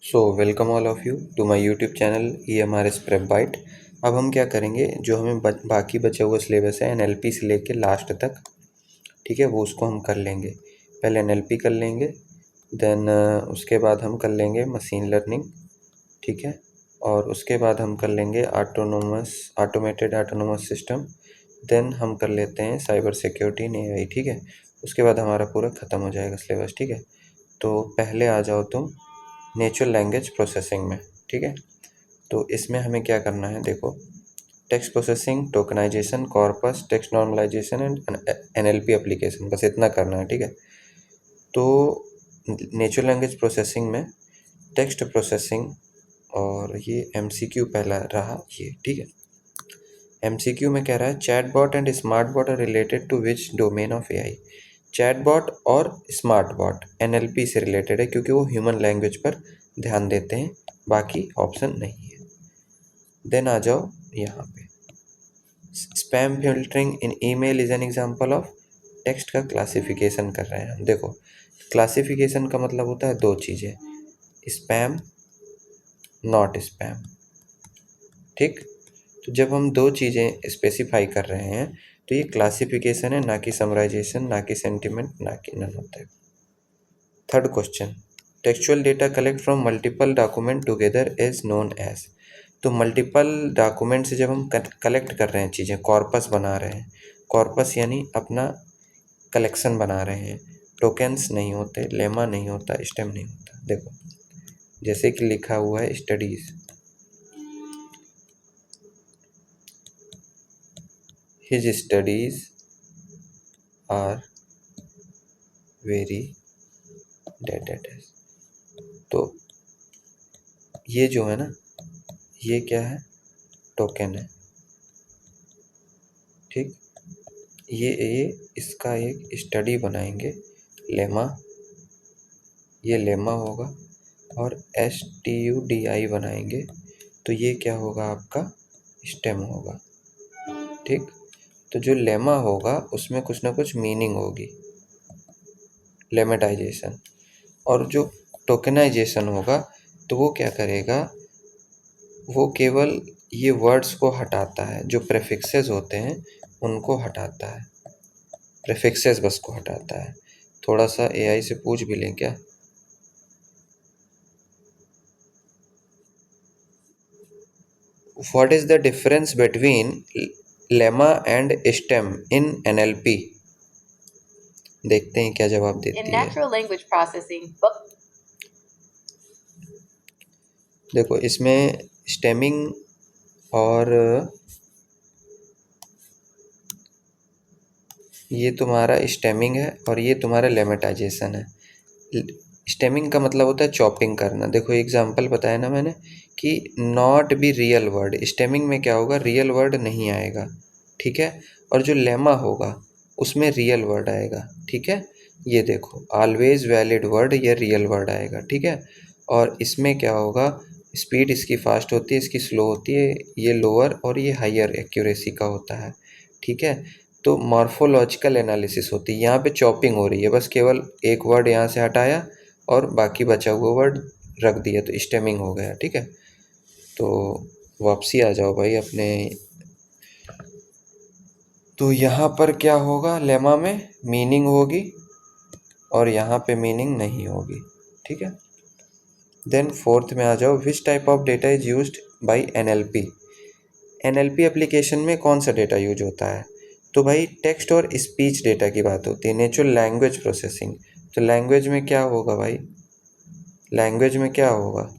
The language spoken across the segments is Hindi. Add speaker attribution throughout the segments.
Speaker 1: So welcome all of you to my YouTube channel EMRS prep byte. अब हम क्या करेंगे, जो हमें बाकी बचा हुआ सिलेबस है NLP से लेके लास्ट तक, ठीक है, वो उसको हम कर लेंगे। पहले NLP कर लेंगे, देन उसके बाद हम कर लेंगे मशीन लर्निंग, ठीक है, और उसके बाद हम कर लेंगे ऑटोमेटेड ऑटोनोमस सिस्टम, देन हम कर लेते हैं साइबर सिक्योरिटी इन AI, ठीक है। उसके बाद हमारा पूरा ख़त्म हो जाएगा सिलेबस, ठीक है। तो पहले आ जाओ तुम नेचुरल लैंग्वेज प्रोसेसिंग में, ठीक है। तो इसमें हमें क्या करना है, देखो, text processing, tokenization, corpus, text normalization and NLP application, बस इतना करना है, ठीक है। तो नेचुरल लैंग्वेज प्रोसेसिंग में टेक्स्ट प्रोसेसिंग, और ये MCQ पहला रहा ये, ठीक है। MCQ में कह रहा है chatbot and smartbot are related to which domain of AI। Chatbot और स्मार्टबॉट NLP से रिलेटेड है, क्योंकि वो ह्यूमन लैंग्वेज पर ध्यान देते हैं, बाकी ऑप्शन नहीं है। देन आ जाओ यहाँ पे, spam filtering in email is an example of. Text का क्लासिफिकेशन कर रहे हैं हम। देखो, क्लासिफिकेशन का मतलब होता है दो चीज़ें, स्पैम, नॉट स्पैम, ठीक। तो जब हम दो चीज़ें स्पेसिफाई कर रहे हैं तो ये क्लासिफिकेशन है, ना कि समराइजेशन, ना कि सेंटिमेंट, ना कि नन होता है। Third question, textual data collect from multiple document together is known as. तो मल्टीपल डॉक्यूमेंट से जब हम कलेक्ट कर रहे हैं चीज़ें, कॉर्पस बना रहे हैं, कॉर्पस यानी अपना कलेक्शन बना रहे हैं, टोकेन्स नहीं होते, लेमा नहीं होता, स्टेम नहीं होता। देखो, जैसे कि लिखा हुआ है studies, his studies are very dated. तो ये जो है ना, ये क्या है, टोकन है, ठीक। ये इसका एक स्टडी बनाएंगे, लेमा, ये लेमा होगा, और STUDI बनाएंगे, तो ये क्या होगा, आपका स्टेम होगा, ठीक। तो जो लेमा होगा उसमें कुछ ना कुछ मीनिंग होगी, लेमेटाइजेशन, और जो टोकनाइजेशन होगा तो वो क्या करेगा, वो केवल ये वर्ड्स को हटाता है, जो प्रेफिक्सेस होते हैं उनको हटाता है, प्रेफिक्सेस बस को हटाता है। थोड़ा सा AI से पूछ भी लें क्या, what is the difference between lemma and stem in NLP। देखते हैं क्या जवाब देती है।
Speaker 2: natural language processing,
Speaker 1: देखो, इसमें स्टेमिंग और ये तुम्हारा स्टेमिंग है, और ये तुम्हारा लेमेटाइजेशन है। स्टेमिंग का मतलब होता है चॉपिंग करना। देखो, एग्जांपल बताया ना मैंने कि not be real word, stemming में क्या होगा, रियल वर्ड नहीं आएगा, ठीक है। और जो लेमा होगा उसमें रियल वर्ड आएगा, ठीक है। ये देखो, ऑलवेज वैलिड वर्ड, ये रियल वर्ड आएगा, ठीक है। और इसमें क्या होगा, स्पीड इसकी फास्ट होती है, इसकी स्लो होती है, ये लोअर और ये हायर एक्यूरेसी का होता है, ठीक है। तो मॉर्फोलॉजिकल एनालिसिस होती है, यहाँ पे चॉपिंग हो रही है, बस केवल एक वर्ड यहाँ से हटाया और बाकी बचा हुआ वर्ड रख दिया, तो स्टेमिंग हो गया, ठीक है। तो वापसी आ जाओ भाई अपने। तो यहाँ पर क्या होगा, लेमा में मीनिंग होगी और यहाँ पे मीनिंग नहीं होगी, ठीक है। देन फोर्थ में आ जाओ, which type of data is used by NLP। NLP application में कौन सा डेटा यूज होता है, तो भाई टेक्स्ट और स्पीच डेटा की बात होती है, नेचुरल लैंग्वेज प्रोसेसिंग। तो लैंग्वेज में क्या होगा भाई, लैंग्वेज में क्या होगा,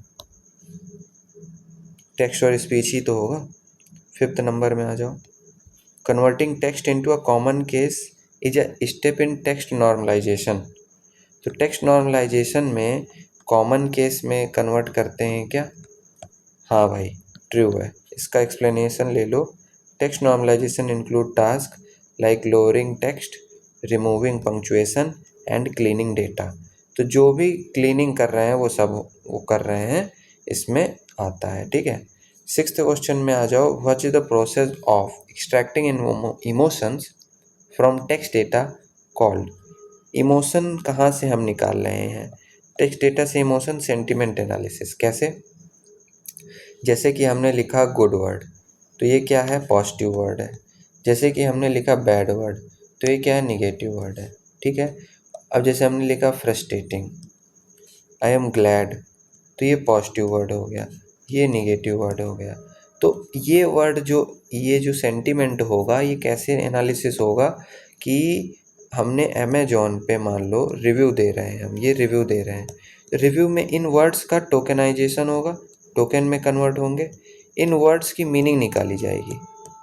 Speaker 1: टेक्स्ट और स्पीच ही तो होगा। फिफ्थ नंबर में आ जाओ, converting text into a common case is a step in text normalization. तो टेक्स्ट नॉर्मलाइजेशन में कॉमन केस में कन्वर्ट करते हैं क्या, हाँ भाई, ट्रू है। इसका एक्सप्लेनेशन ले लो, text normalization include task like lowering text, removing punctuation and cleaning data. तो जो भी क्लीनिंग कर रहे हैं वो सब वो कर रहे हैं, इसमें आता है, ठीक है। सिक्स्थ क्वेश्चन में आ जाओ, what is the process of extracting emotions from text data called. Emotion कहाँ से हम निकाल रहे हैं, टेक्स्ट डेटा से इमोशन सेंटिमेंट एनालिसिस कैसे, जैसे कि हमने लिखा गुड वर्ड तो ये क्या है, पॉजिटिव वर्ड है। जैसे कि हमने लिखा बैड वर्ड तो ये क्या है, निगेटिव वर्ड है। ठीक है, अब जैसे हमने लिखा फ्रस्ट्रेटिंग, आई एम ग्लैड तो ये पॉजिटिव वर्ड हो गया, ये निगेटिव वर्ड हो गया। तो ये वर्ड जो, ये जो सेंटिमेंट होगा ये कैसे एनालिसिस होगा कि हमने अमेजोन पे मान लो रिव्यू दे रहे हैं, हम ये रिव्यू दे रहे हैं, रिव्यू में इन वर्ड्स का टोकनाइजेशन होगा, टोकन में कन्वर्ट होंगे, इन वर्ड्स की मीनिंग निकाली जाएगी।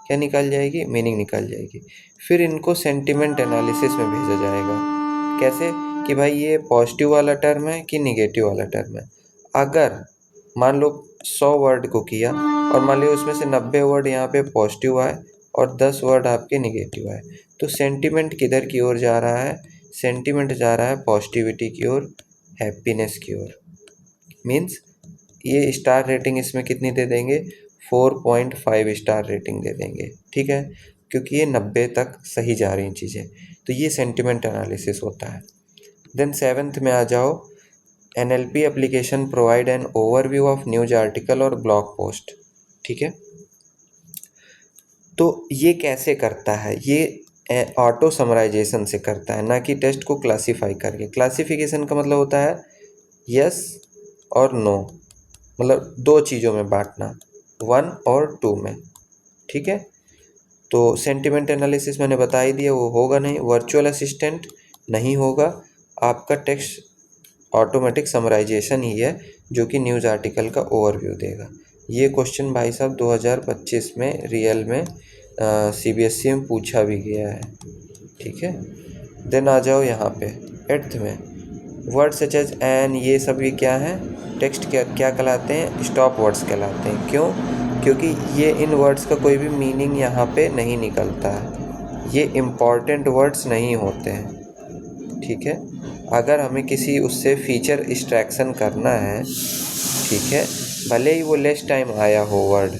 Speaker 1: क्या निकाल जाएगी, मीनिंग निकाल जाएगी। फिर इनको सेंटिमेंट एनालिसिस में भेजा जाएगा। कैसे कि भाई ये पॉजिटिव वाला टर्म है कि निगेटिव वाला टर्म है। अगर मान लो 100 वर्ड को किया और मान लो उसमें से 90 वर्ड यहाँ पे पॉजिटिव आए और 10 वर्ड आपके निगेटिव आए, तो सेंटिमेंट किधर की ओर जा रहा है, सेंटिमेंट जा रहा है पॉजिटिविटी की ओर, हैप्पीनेस की ओर। मीन्स ये स्टार रेटिंग इसमें कितनी दे देंगे, 4.5 स्टार रेटिंग दे देंगे। ठीक है, क्योंकि ये 90 तक सही जा रही चीज़ें। तो ये सेंटिमेंट एनालिसिस होता है। देन 7th में आ जाओ, NLP application provide an overview of news article और ब्लॉग पोस्ट। ठीक है, तो ये कैसे करता है, ये ऑटो समराइजेशन से करता है, ना कि टेक्स्ट को क्लासीफाई करके। क्लासिफिकेशन का मतलब होता है यस और नो, मतलब दो चीज़ों में बांटना, 1 और 2 में। ठीक है, तो सेंटिमेंट एनालिसिस मैंने बता ही दिया, वो होगा नहीं। वर्चुअल असिस्टेंट नहीं होगा, आपका टेक्स्ट ऑटोमेटिक समराइजेशन ही है जो कि न्यूज़ आर्टिकल का ओवरव्यू देगा। ये क्वेश्चन भाई साहब 2025 में रियल में CBSE में पूछा भी गया है। ठीक है, देन आ जाओ यहाँ पे 8th में, वर्ड सच एज एन, ये सभी क्या हैं, टेक्स्ट क्या क्या कहलाते हैं, स्टॉप वर्ड्स कहलाते हैं। क्यों, क्योंकि ये इन वर्ड्स का कोई भी मीनिंग यहाँ पे नहीं निकलता है, ये इम्पॉर्टेंट वर्ड्स नहीं होते हैं। ठीक है, अगर हमें किसी उससे फीचर एक्सट्रैक्शन करना है, ठीक है, भले ही वो लेस टाइम आया हो वर्ड,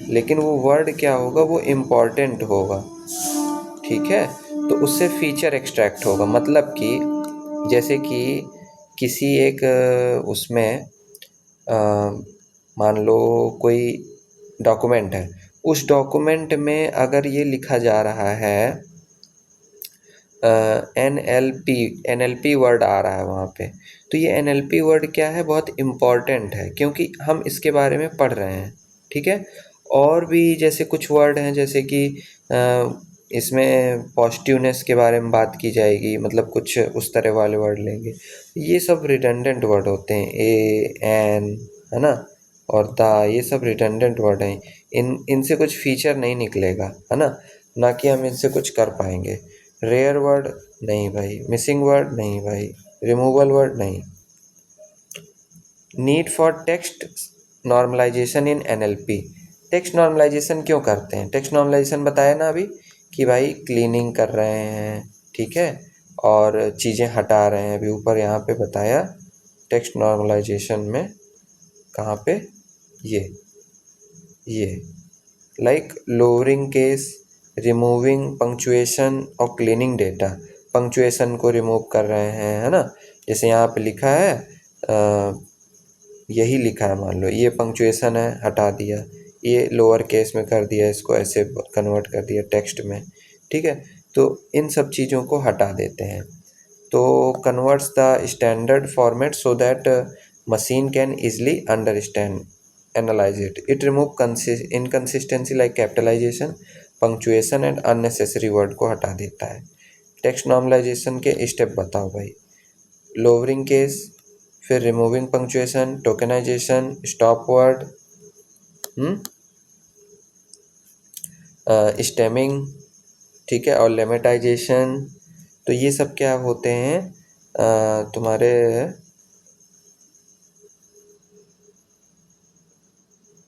Speaker 1: लेकिन वो वर्ड क्या होगा, वो इम्पॉर्टेंट होगा। ठीक है, तो उससे फीचर एक्सट्रैक्ट होगा। मतलब कि जैसे कि किसी एक उसमें मान लो कोई डॉक्यूमेंट है, उस डॉक्यूमेंट में अगर ये लिखा जा रहा है NLP वर्ड आ रहा है वहाँ पे, तो ये NLP वर्ड क्या है, बहुत इम्पॉर्टेंट है क्योंकि हम इसके बारे में पढ़ रहे हैं। ठीक है, और भी जैसे कुछ वर्ड हैं, जैसे कि इसमें पॉजिटिवनेस के बारे में बात की जाएगी, मतलब कुछ उस तरह वाले वर्ड लेंगे। ये सब रिडंडेंट वर्ड होते हैं, एन, है ना, और द, ये सब रिडंडेंट वर्ड हैं। इनसे कुछ फीचर नहीं निकलेगा, है ना, ना कि हम इनसे कुछ कर पाएंगे। रेयर वर्ड नहीं भाई, मिसिंग वर्ड नहीं भाई, रिमूवल वर्ड नहीं। Need for text normalization in NLP। Text normalization क्यों करते हैं, टेक्स्ट नॉर्मलाइजेशन बताया ना अभी कि भाई क्लीनिंग कर रहे हैं, ठीक है, और चीज़ें हटा रहे हैं। अभी ऊपर यहाँ पे बताया टेक्स्ट नॉर्मलाइजेशन में, कहाँ पे, ये like lowering case, removing punctuation और क्लीनिंग डेटा। पंक्चुएशन को रिमूव कर रहे हैं, है ना, जैसे यहाँ पे लिखा है यही लिखा है, मान लो ये पंक्चुएशन है, हटा दिया, ये लोअर केस में कर दिया, इसको ऐसे कन्वर्ट कर दिया टेक्स्ट में। ठीक है, तो इन सब चीज़ों को हटा देते हैं। तो converts the standard format so that machine can easily understand analyze it. It remove inconsistency like capitalization, punctuation and unnecessary word को हटा देता है। टेक्स्ट नॉर्मलाइजेशन के स्टेप बताओ भाई। लोअरिंग केस, फिर removing punctuation, tokenization, stop word, stemming, ठीक है, और लेमेटाइजेशन। तो ये सब क्या होते हैं, तुम्हारे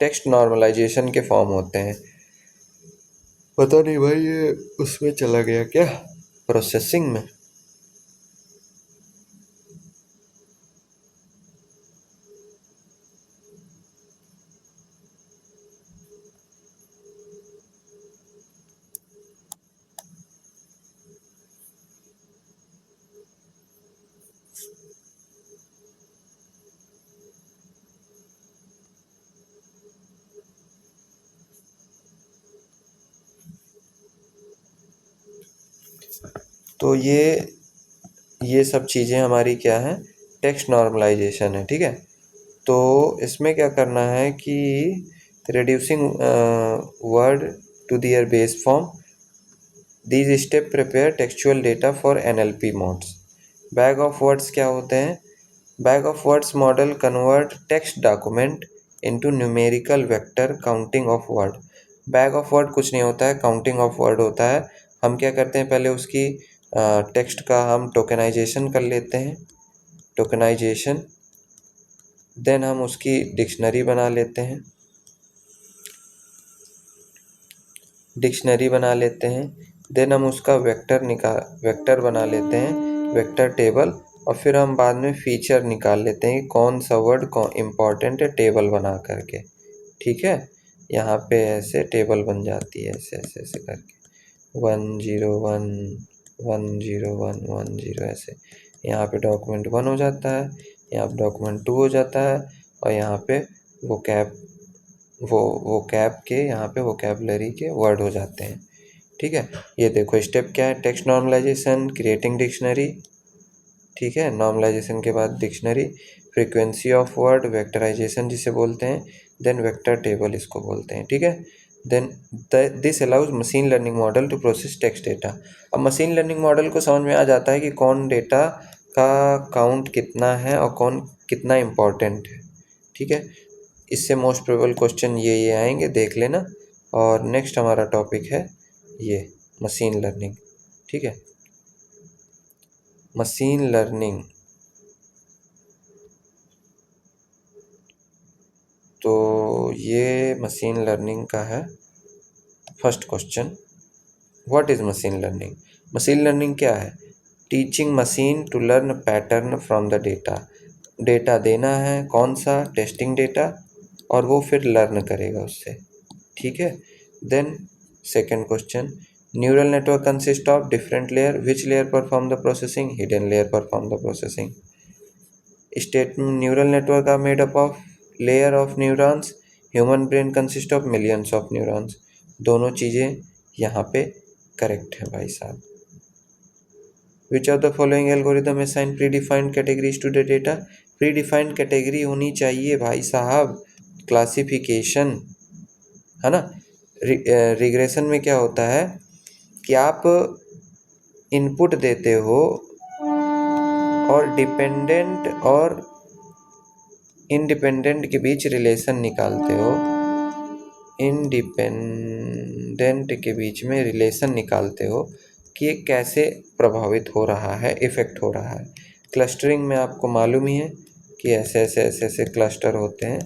Speaker 1: टेक्स्ट नॉर्मलाइजेशन के फॉर्म होते हैं। पता नहीं भाई ये उसमें चला गया क्या, प्रोसेसिंग में। तो ये सब चीज़ें हमारी क्या हैं, टेक्स्ट नॉर्मलाइजेशन है। ठीक है, तो इसमें क्या करना है कि reducing word to their base form, these step prepare textual data for NLP models. Bag of words क्या होते हैं? Bag of words model convert text document into numerical vector counting of word. Bag of word कुछ नहीं होता है, काउंटिंग ऑफ वर्ड होता है। हम क्या करते हैं, पहले उसकी टेक्स्ट का हम टोकनाइजेशन कर लेते हैं, टोकनाइजेशन, देन हम उसकी डिक्शनरी बना लेते हैं, डिक्शनरी बना लेते हैं, देन हम उसका वेक्टर बना लेते हैं, वेक्टर टेबल, और फिर हम बाद में फीचर निकाल लेते हैं कि कौन सा वर्ड कौन इम्पॉर्टेंट है टेबल बना करके। ठीक है, यहाँ पे ऐसे टेबल बन जाती है, ऐसे ऐसे ऐसे करके 101 101 10 ऐसे। यहाँ पे डॉक्यूमेंट 1 हो जाता है, यहाँ पे डॉक्यूमेंट 2 हो जाता है, और यहाँ पे वो कैप के यहाँ पे वोकैबुलरी के वर्ड हो जाते हैं। ठीक है, ये देखो स्टेप क्या है, टेक्स्ट नॉर्मलाइजेशन, क्रिएटिंग डिक्शनरी। ठीक है, नॉर्मलाइजेशन के बाद डिक्शनरी, फ्रीक्वेंसी ऑफ वर्ड, वेक्टराइजेशन जिसे बोलते हैं, देन वेक्टर टेबल इसको बोलते हैं। ठीक है, then this allows machine learning model to process text data. अब मशीन लर्निंग मॉडल को समझ में आ जाता है कि कौन डेटा का काउंट कितना है और कौन कितना इम्पोर्टेंट है। ठीक है, इससे मोस्ट प्रोबेबल क्वेश्चन ये आएंगे, देख लेना। और नेक्स्ट हमारा टॉपिक है ये मशीन लर्निंग। ठीक है, मशीन लर्निंग, तो ये मशीन लर्निंग का है first question, what is machine learning? Machine learning क्या है? Teaching machine to learn pattern from the data. Data देना है, कौन सा? टेस्टिंग डेटा, और वो फिर लर्न करेगा उससे। ठीक है, then second question, neural network consist of different layer, which layer perform the processing? Hidden layer perform the processing. Statement, neural network are made up of layer of neurons, human brain consist of millions of neurons. दोनों चीज़ें यहाँ पे करेक्ट है भाई साहब। Which of the following algorithm assign predefined categories to the data? Predefined category होनी चाहिए भाई साहब, क्लासिफिकेशन है ना। रिग्रेशन में क्या होता है कि आप इनपुट देते हो और डिपेंडेंट और इंडिपेंडेंट के बीच रिलेशन निकालते हो, इंडिपेंडेंट के बीच में रिलेशन निकालते हो कि ये कैसे प्रभावित हो रहा है, इफ़ेक्ट हो रहा है। क्लस्टरिंग में आपको मालूम ही है कि ऐसे ऐसे ऐसे ऐसे क्लस्टर होते हैं।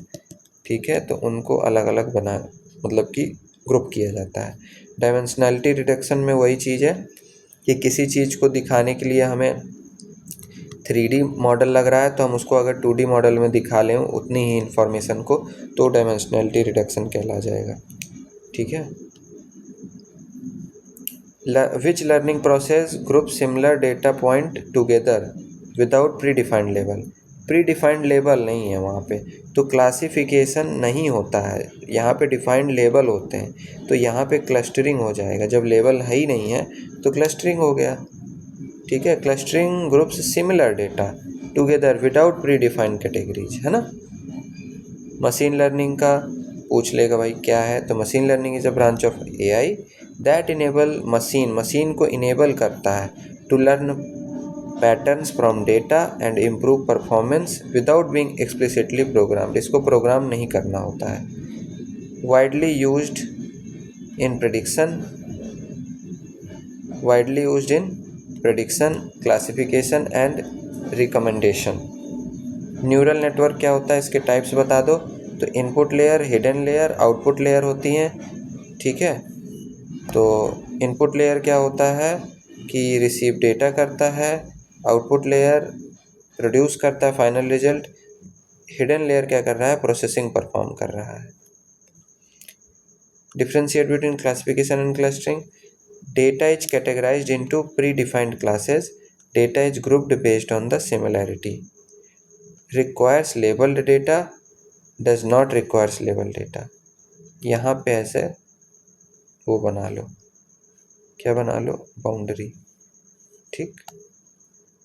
Speaker 1: ठीक है, तो उनको अलग अलग बना मतलब कि ग्रुप किया जाता है। डायमेंशनैलिटी रिडक्शन में वही चीज़ है कि किसी चीज़ को दिखाने के लिए हमें 3D मॉडल लग रहा है, तो हम उसको अगर 2D मॉडल में दिखा लें उतनी ही इंफॉर्मेशन को, तो डायमेंशनैलिटी रिडक्शन कहला जाएगा। ठीक है, which learning process group similar data point together without predefined label? Predefined label नहीं है वहाँ पे, तो क्लासिफिकेशन नहीं होता है। यहाँ पे डिफाइंड लेबल होते हैं, तो यहाँ पे क्लस्टरिंग हो जाएगा। जब लेबल है ही नहीं है तो क्लस्टरिंग हो गया। ठीक है, clustering groups similar data together without predefined categories, है ना। मशीन लर्निंग का पूछ लेगा भाई क्या है, तो machine learning is a branch of AI that enable machine को इनेबल करता है to learn patterns from data and improve performance without being explicitly programmed. इसको प्रोग्राम नहीं करना होता है। Widely used in prediction, widely used in prediction, classification and recommendation. Neural network क्या होता है, इसके टाइप्स बता दो। तो input layer, hidden layer, output layer होती हैं। ठीक है, तो इनपुट लेयर क्या होता है कि रिसीव डेटा करता है, आउटपुट लेयर प्रोड्यूस करता है फाइनल रिजल्ट, हिडन लेयर क्या कर रहा है, प्रोसेसिंग परफॉर्म कर रहा है। Differentiate between classification and clustering, data is categorized into predefined classes, data is grouped based on the similarity, requires labeled data, does not requires labeled data। यहाँ पे ऐसे वो बना लो, क्या बना लो, बाउंड्री। ठीक।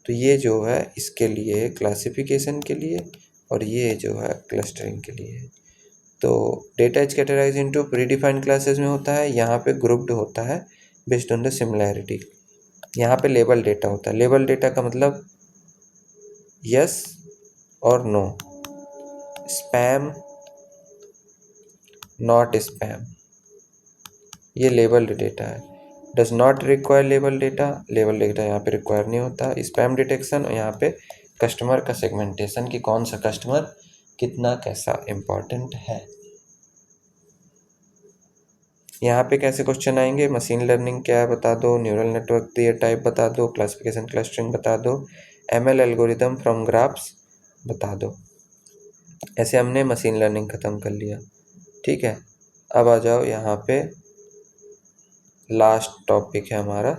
Speaker 1: तो ये जो है इसके लिए क्लासिफिकेशन के लिए, और ये जो है क्लस्टरिंग के लिए। तो data is categorize into predefined classes में होता है, यहाँ पे ग्रुप्ड होता है बेस्ड ऑन द सिमिलैरिटी। यहाँ पे लेबल डेटा होता है। लेबल डेटा का मतलब यस और नो, स्पैम नॉट स्पैम, ये लेबल्ड डेटा है। Does not require label data, label data यहाँ पे रिक्वायर नहीं होता। स्पैम डिटेक्शन, यहाँ पे कस्टमर का सेगमेंटेशन कि कौन सा कस्टमर कितना कैसा इम्पॉर्टेंट है। यहाँ पे कैसे क्वेश्चन आएंगे, मशीन लर्निंग क्या है बता दो, न्यूरल नेटवर्क थियरी टाइप बता दो, क्लासिफिकेशन क्लस्टरिंग बता दो, ML एल्गोरिदम फ्रॉम ग्राफ्स बता दो। ऐसे हमने मशीन लर्निंग ख़त्म कर लिया। ठीक है, अब आ जाओ यहाँ पे लास्ट टॉपिक है हमारा,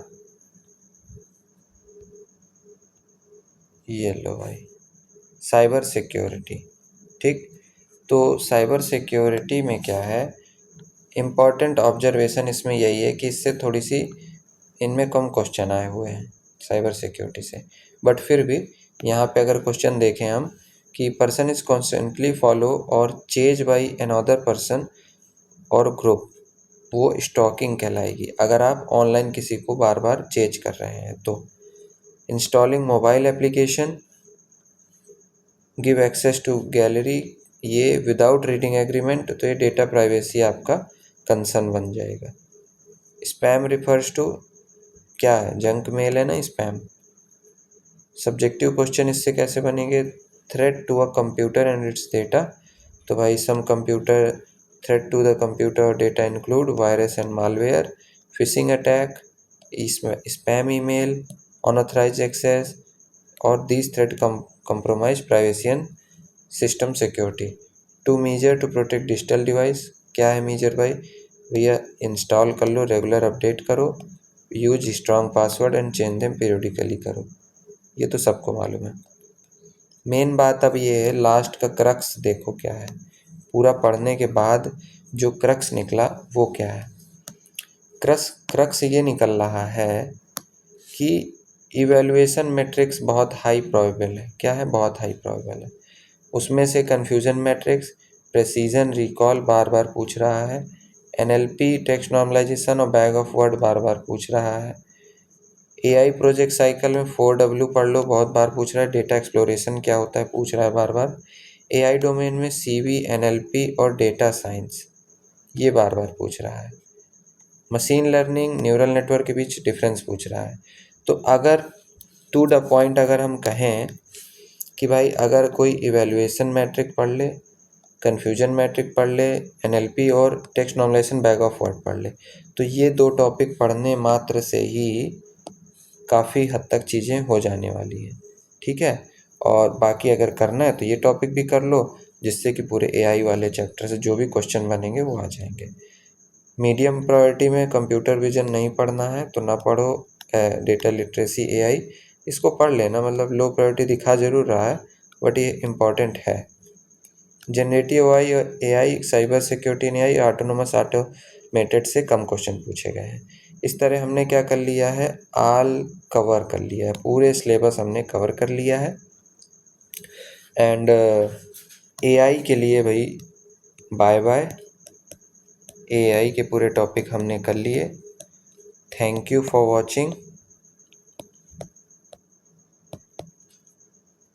Speaker 1: ये लो भाई, साइबर सिक्योरिटी। ठीक, तो साइबर सिक्योरिटी में क्या है, इम्पॉर्टेंट ऑब्जर्वेशन इसमें यही है कि इससे थोड़ी सी इनमें कम क्वेश्चन आए हुए हैं साइबर सिक्योरिटी से। बट फिर भी यहाँ पे अगर क्वेश्चन देखें हम कि पर्सन इज़ कॉन्स्टेंटली फॉलो और चेज बाई अनदर पर्सन और ग्रुप, वो स्टॉकिंग कहलाएगी। अगर आप ऑनलाइन किसी को बार बार चेज कर रहे हैं तो। Installing mobile application give access to gallery, ये विदाउट रीडिंग एग्रीमेंट, तो ये डेटा प्राइवेसी आपका कंसर्न बन जाएगा। स्पैम रिफर्स टू, क्या है, जंक मेल है ना स्पैम। सब्जेक्टिव क्वेश्चन इससे कैसे बनेंगे, threat to a computer and its data, तो भाई some computer threat to the computer और data include virus and malware, phishing attack, spam email, unauthorized access, और these threat compromise privacy and system security. To measure to protect digital device, क्या है मीजर भाई, भैया इंस्टॉल कर लो, रेगुलर अपडेट करो, use strong password and change them periodically करो, ये तो सबको मालूम है। मेन बात अब ये है, लास्ट का क्रक्स देखो क्या है, पूरा पढ़ने के बाद जो क्रक्स निकला वो क्या है। क्रक्स ये निकल रहा है कि इवैल्यूएशन मैट्रिक्स बहुत हाई प्रोबेबल है। क्या है, बहुत हाई प्रोबेबल है। उसमें से कन्फ्यूजन मैट्रिक्स, प्रेसिजन रिकॉल बार बार पूछ रहा है, NLP टेक्स्ट नॉर्मलाइजेशन और बैग ऑफ वर्ड बार बार पूछ रहा है। AI प्रोजेक्ट साइकिल में 4W पढ़ लो, बहुत बार पूछ रहा है। डेटा एक्सप्लोरेशन क्या होता है पूछ रहा है बार बार। AI डोमेन में CV, NLP और डेटा साइंस, ये बार बार पूछ रहा है। मशीन लर्निंग न्यूरल नेटवर्क के बीच डिफरेंस पूछ रहा है। तो अगर टू द पॉइंट अगर हम कहें कि भाई अगर कोई इवैल्यूएशन मैट्रिक पढ़ ले, कन्फ्यूजन मैट्रिक पढ़ ले, NLP और text normalization bag of word पढ़ ले, तो ये 2 टॉपिक पढ़ने मात्र से ही काफ़ी हद तक चीज़ें हो जाने वाली हैं। ठीक है, और बाकी अगर करना है तो ये टॉपिक भी कर लो, जिससे कि पूरे AI वाले चैप्टर से जो भी क्वेश्चन बनेंगे वो आ जाएंगे। मीडियम प्रायोरिटी में कंप्यूटर विजन नहीं पढ़ना है तो ना पढ़ो, डेटा लिटरेसी AI इसको पढ़ लेना, मतलब लो प्रायोरिटी दिखा ज़रूर रहा है बट ये इम्पॉर्टेंट है। जनरेटिव AI और AI, cyber security in AI, autonomous automated से कम क्वेश्चन पूछे गए हैं। इस तरह हमने क्या कर लिया है, ऑल कवर कर लिया है, पूरे सिलेबस हमने कवर कर लिया है। एंड AI के लिए भाई बाय बाय, AI के पूरे टॉपिक हमने कर लिए। Thank you for watching.